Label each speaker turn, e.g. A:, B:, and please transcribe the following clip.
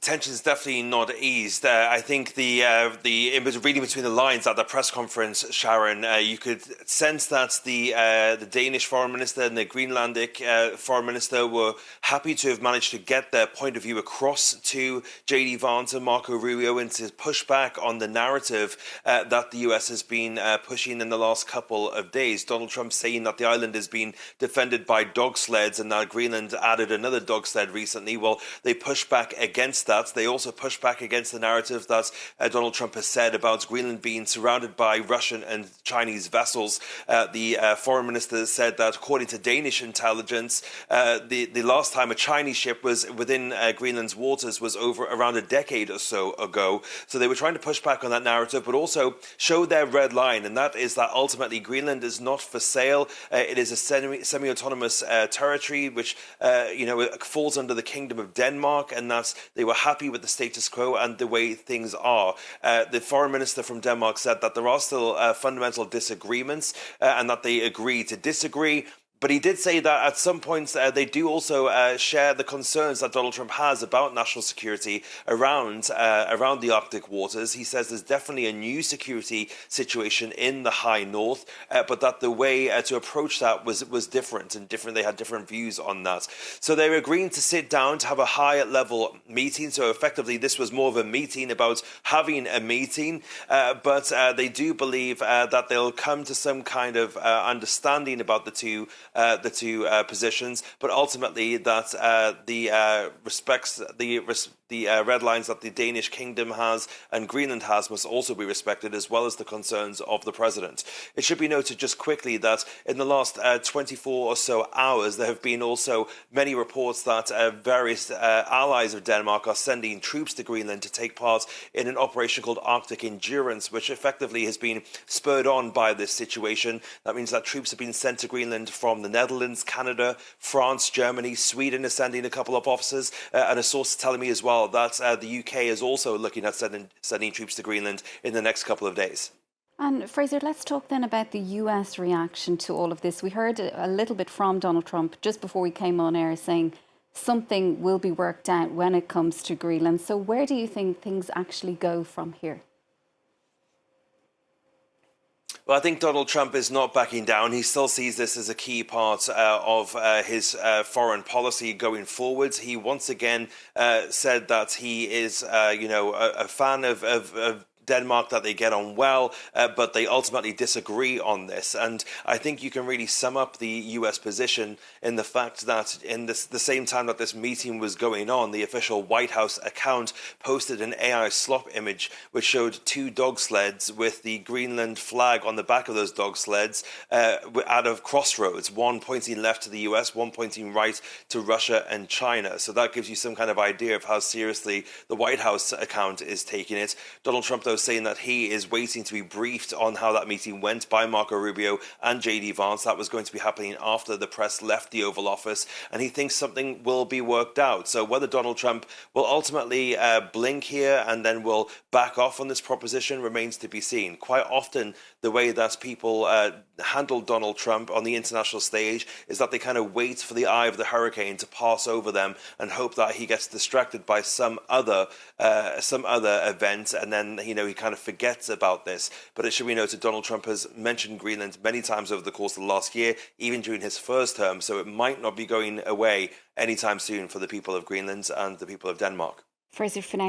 A: tension's definitely not eased. I think it was reading between the lines at the press conference, Sharon. You could sense that the Danish foreign minister and the Greenlandic foreign minister were happy to have managed to get their point of view across to JD Vance and Marco Rubio and to push back on the narrative that the US has been pushing in the last couple of days. Donald Trump saying that the island has been defended by dog sleds and that Greenland added another dog sled recently. Well, they pushed back against that. They also pushed back against the narrative that Donald Trump has said about Greenland being surrounded by Russian and Chinese vessels. The foreign minister said that according to Danish intelligence, the last time a Chinese ship was within Greenland's waters was over around a decade or so ago. So they were trying to push back on that narrative, but also show their red line, and that is that ultimately Greenland is not for sale. It is a semi-autonomous territory which falls under the Kingdom of Denmark, and that they were happy with the status quo and the way things are. The foreign minister from Denmark said that there are still fundamental disagreements and that they agree to disagree. But he did say that at some points they do also share the concerns that Donald Trump has about national security around the Arctic waters. He says there's definitely a new security situation in the high north, but that the way to approach that was different and different. They had different views on that. So they were agreeing to sit down to have a high level meeting. So effectively, this was more of a meeting about having a meeting. But they do believe that they'll come to some kind of understanding about the two positions, but ultimately that the red lines that the Danish kingdom has and Greenland has must also be respected, as well as the concerns of the president. It should be noted just quickly that in the last 24 or so hours, there have been also many reports that various allies of Denmark are sending troops to Greenland to take part in an operation called Arctic Endurance, which effectively has been spurred on by this situation. That means that troops have been sent to Greenland from the Netherlands, Canada, France, Germany, Sweden is sending a couple of officers, and a source is telling me as well that the UK is also looking at sending troops to Greenland in the next couple of days.
B: And Fraser, let's talk then about the US reaction to all of this. We heard a little bit from Donald Trump just before we came on air saying something will be worked out when it comes to Greenland. So where do you think things actually go from here?
A: Well, I think Donald Trump is not backing down. He still sees this as a key part of his foreign policy going forward. He once again said that he is, a fan of Denmark, that they get on well, but they ultimately disagree on this. And I think you can really sum up the US position in the fact that in the same time that this meeting was going on, the official White House account posted an AI slop image which showed two dog sleds with the Greenland flag on the back of those dog sleds out of crossroads, one pointing left to the US, one pointing right to Russia and China. So that gives you some kind of idea of how seriously the White House account is taking it. Donald Trump, though, saying that he is waiting to be briefed on how that meeting went by Marco Rubio and JD Vance. That was going to be happening after the press left the Oval Office, and he thinks something will be worked out. So whether Donald Trump will ultimately blink here and then will back off on this proposition remains to be seen. Quite often, the way that people handle Donald Trump on the international stage is that they kind of wait for the eye of the hurricane to pass over them and hope that he gets distracted by some other event, and then he kind of forgets about this. But it should be noted, Donald Trump has mentioned Greenland many times over the course of the last year, even during his first term, so it might not be going away anytime soon for the people of Greenland and the people of Denmark.
B: Fraser, for now.